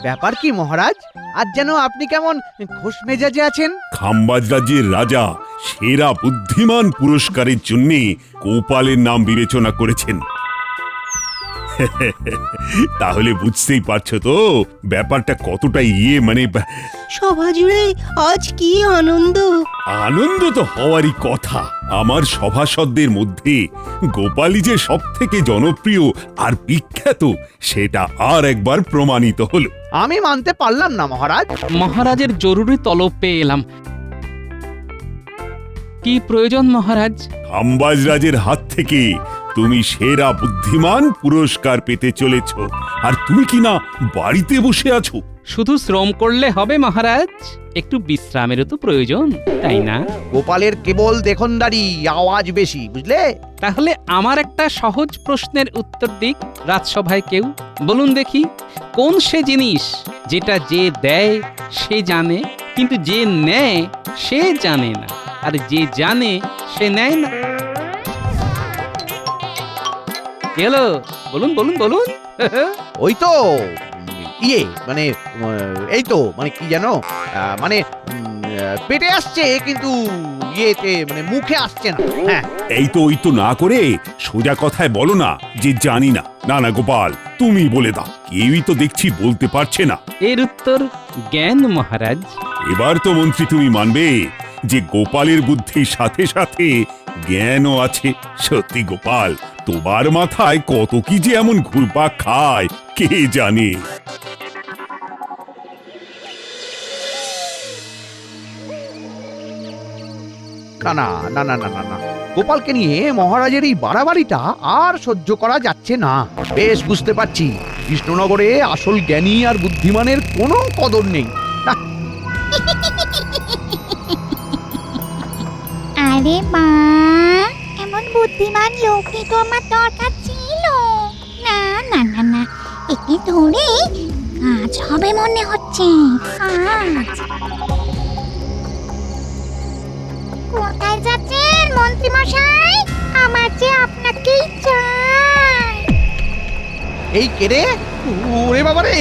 ব্যাপার কি মহারাজ? আজ যেন আপনি কেমন খোশ মেজাজে আছেন? খাম্বাজ রাজ্যের রাজা সেরা বুদ্ধিমান পুরস্কারের জন্য গোপালের নাম বিবেচনা করেছেন। তাহলে বুঝতেই পারছো তো ব্যাপারটা কতটা সভা জুড়ে আজ কি আনন্দ! আনন্দ তো হওয়ারই কথা। আমার সভাসদদের মধ্যে গোপালই যে সব থেকে জনপ্রিয় আর বিখ্যাত সেটা আর একবার প্রমাণিত হলো। আমি মানতে পারলাম না মহারাজ। মহারাজের জরুরি তলব পেয়ে এলাম। কি প্রয়োজন মহারাজ? খাম্বাজ রাজের হাত থেকে তুমি সেরা বুদ্ধিমান পুরস্কার পেতে চলেছ, আর তুমি কি না বাড়িতে বসে আছো? শুধু শ্রম করলে হবে মহারাজ, একটু বিশ্রামেরও তো প্রয়োজন, তাই না? গোপালের কেবল দেখনদারি, আওয়াজ বেশি, বুঝলে? তাহলে আমার একটা সহজ প্রশ্নের উত্তর দিক রাজসভায় কেউ। বলুন দেখি, কোন সে জিনিস যেটা যে দেয় সে জানে, কিন্তু যে নেয় সে জানে না, আর যে জানে সে নেয় না? হ্যালো, বলুন বলুন বলুন। ওই তো মানে এই তো মানে কি জানো, মানে পেটে আসছে কিন্তু ইয়েতে মানে মুখে আসছে না। হ্যাঁ, এই তো ওই তো না করে সোজা কথায় বলো না যে জানি না। না না গোপাল, তুমি বলে দাও, কেউই তো দেখছি বলতে পারছে না। এর উত্তর জ্ঞান মহারাজ। এবার তো মন্ত্রী তুমি মানবে যে গোপালের বুদ্ধির সাথে সাথে জ্ঞানও আছে। সত্যি গোপাল, তোমার মাথায় কত কি যে এমন ঘুরপাক খায় কে জানে। না না না না না না না, গোপালকে নিয়ে মহারাজের এই বাড়াবাড়িটা আর সহ্য করা যাচ্ছে না। বেশ বুঝতে পারছি কৃষ্ণনগরে আসল জ্ঞানী আর বুদ্ধিমানের কোনো কদর নেই। আরে মা, এমন বুদ্ধিমান লোকই তো আমার দরকার ছিল। না না না না, একে ধরে কাজ হবে মনে হচ্ছে। কাজ কোথায় যাচ্ছেন মন্ত্রী মশাই? আমার যে আপনাকেই চাই। এই কেড়ে, ওরে বাবা রে,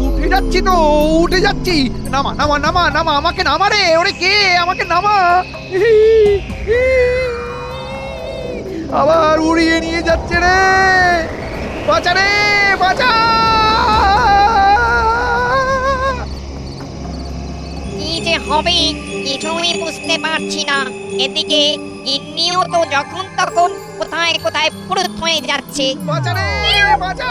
উঠে যাচ্ছি তো, উঠে যাচ্ছি। নামা নামা নামা নামা, আমাকে নামা রে। ওরে কে, আমাকে নামা। আবার উড়িয়ে নিয়ে যাচ্ছে রে। বাঁচা রে, বাঁচা। কি যে হবে কিছুই বুঝতে পারছি না। এদিকে গিন্নিও তো যখন তখন কোথায় কোথায় ফুরুত হয়ে যাচ্ছে। বাঁচা রে, বাঁচা।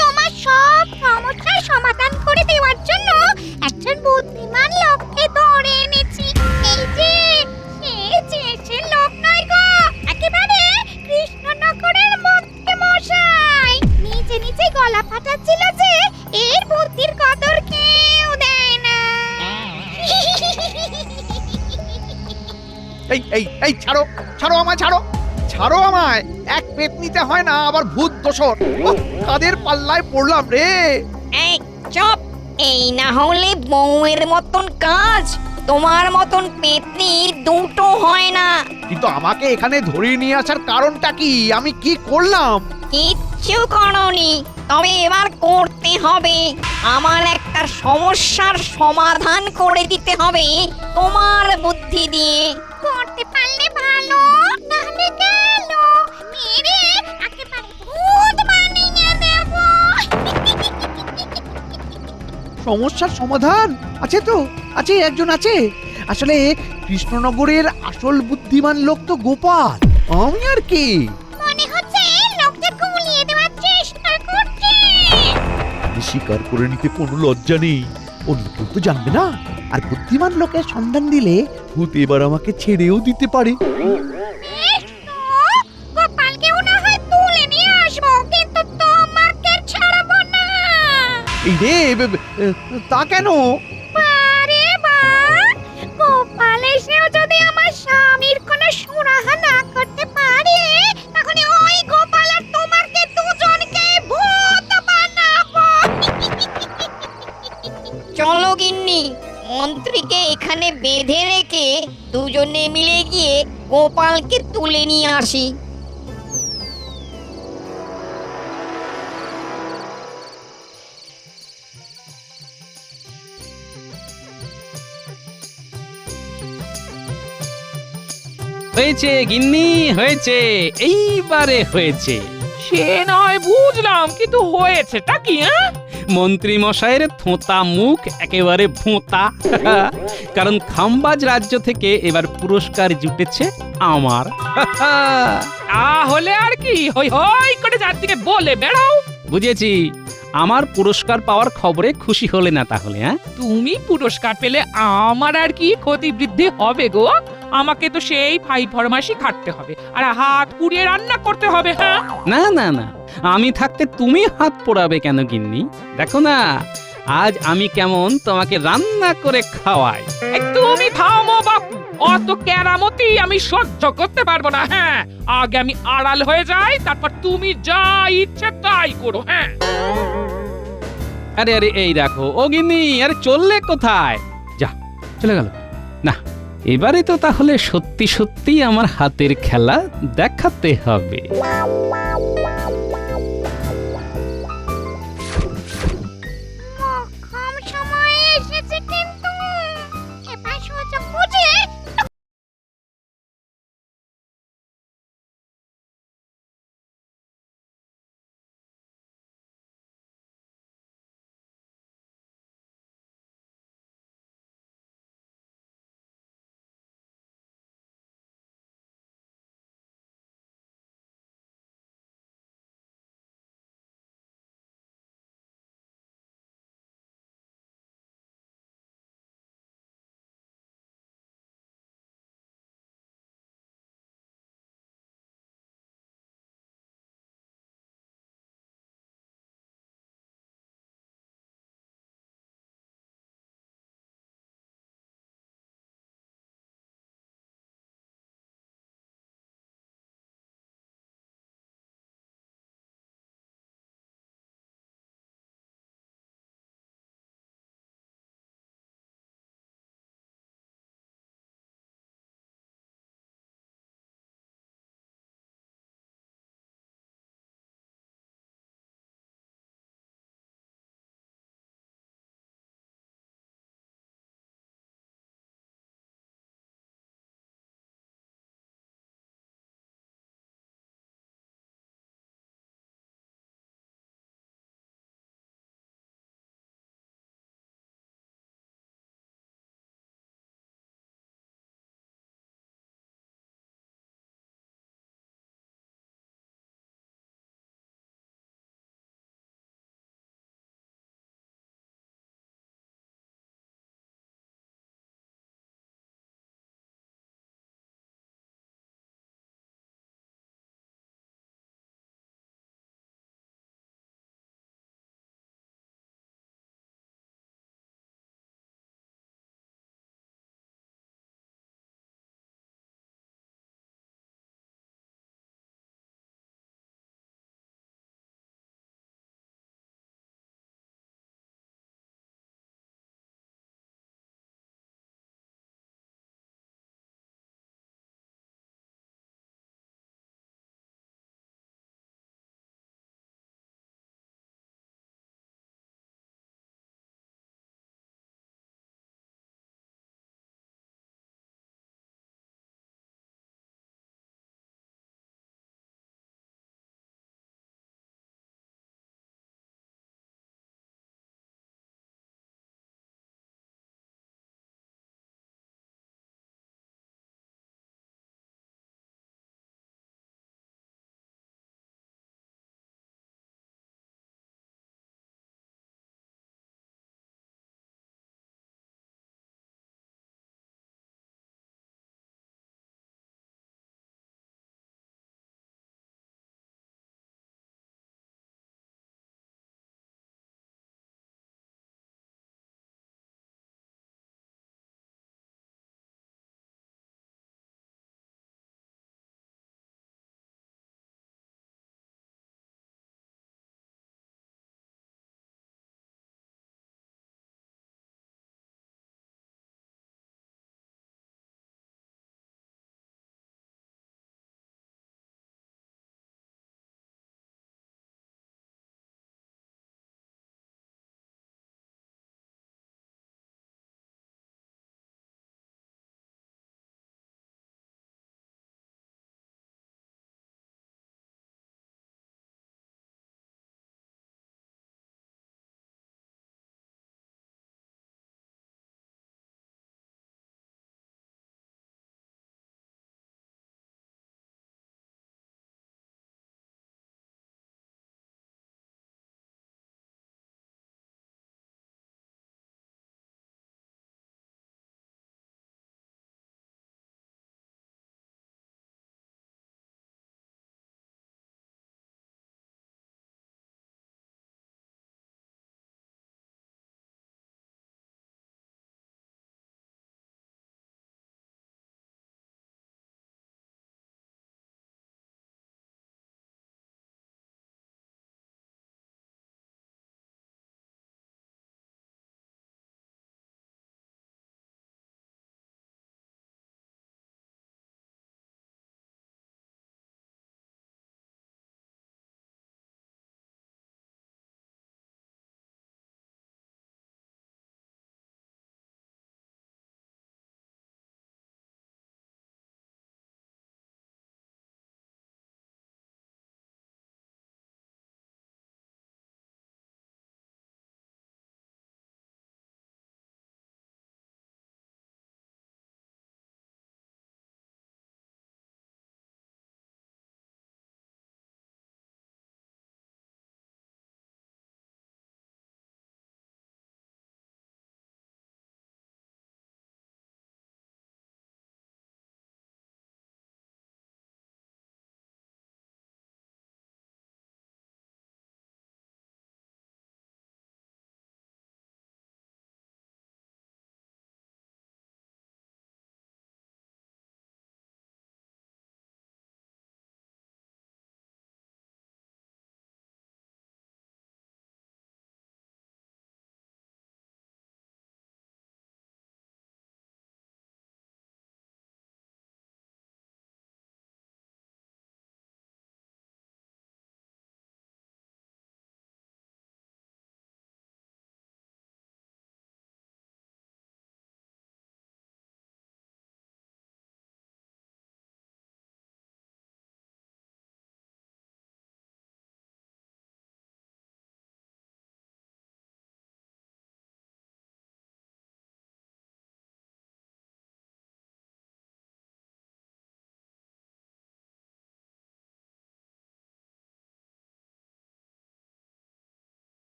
তোমার সব সমস্যার সমাধান করে দেওয়ার জন্য একজন বুদ্ধিমান লোককে ধরে এনেছি। এই যে সে লোক নয় গো, একেবারে কৃষ্ণনগরের মন্ত্রী মশাই। নিজে নিজে গলা ফাটাচ্ছিল যে এর বুদ্ধির কদর কেউ দেয় না। এই এই এই, ছাড়ো ছাড়ো আমায়, ছাড়ো ছাড়ো আমায়। এক পেট নিতে হয় না, আবার ভূত দোসর। কাদের পাল্লায় পড়লাম রে। এই চুপ! এই না হলে বউয়ের মতন কাজ, তোমার মতন পেতনির দুটো হয় না। কিন্তু আমাকে এখানে ধরিয়ে নিয়ে আসার কারণটা কি? আমি কি করলাম? কিচ্ছু করনি, তবে এবার করতে হবে। আমার একটা সমস্যার সমাধান করে দিতে হবে তোমার বুদ্ধি দিয়ে। করতে পারলে ভালো, নাহলে গেল মেরে একেবারে ভূত বানিয়ে দেব। সমস্যার সমাধান আছে তো, আছে, একজন আছে। আসলে কৃষ্ণনগরের আসল বুদ্ধিমান লোক তো গোপাল, আমি আর কি। মনে হচ্ছে লোকটা গুলিয়ে দেওয়ার চেষ্টা করছে। স্বীকার করে নিতে কোনো লজ্জা নেই, অন্য কেউ তো জানবে না। আর বুদ্ধিমান লোকের সন্ধান দিলে ভূত এবার আমাকে ছেড়েও দিতে পারে। বেশ তো, গোপালকেও না হয় তুলে নিয়ে আসবো, কিন্তু তোমাকে ছাড়বো না। এই রে, তা কেন? আরে বা, গোপাল এসেও যদি আমার স্বামীর কোনো সুরাহা না করতে পারে, তাহলে ওই গোপাল আর তোমাকে দুজনকে ভূত বানাবো। চলো গিন্নি, মন্ত্রীকে এখানে বেঁধে রেখে দুজনে মিলে গিয়ে গোপালকে তুলে নিয়ে আসি। হয়েছে গিন্নি হয়েছে, এইবারে হয়েছে। সে নয় বুঝলাম, কিন্তু হয়েছেটা কি? হ্যাঁ, মন্ত্রী মশাইয়ের থোঁতা মুখ একেবারে ভোঁতা। কারণ খাম্বাজ রাজ্য থেকে এবার পুরস্কার জুটেছে আমার। তাহলে আর কি হই হই করে চারদিকে বলে বেড়াও। বুঝেছি, আমার পুরস্কার পাওয়ার খবরে খুশি হলে না তাহলে? হ্যাঁ, তুমি পুরস্কার পেলে আমার আর কি ক্ষতি বৃদ্ধি হবে গো? আমাকে তো সেই ভাই ফরমাসি খাটতে হবে, আর হাত পুড়িয়ে রান্না করতে হবে। হ্যাঁ, না না না, আমি থাকতে তুমি হাত পোড়াবে কেন গিন্নি? দেখো না আজ আমি কেমন তোমাকে রান্না করে খাওয়াই। এই তুমি থামো বাপু, অত কেরামতি আমি সহ্য করতে পারবো না। হ্যাঁ, আগে আমি আড়াল হয়ে যাই, তারপর তুমি যা ইচ্ছে তাই করো। হ্যাঁ, আরে আরে এই দেখো ও গিন্নি, আরে চললে কোথায়? যা, চলে গেল। না, এবারে তো তাহলে সত্যি সত্যি আমার হাতের খেলা দেখাতে হবে।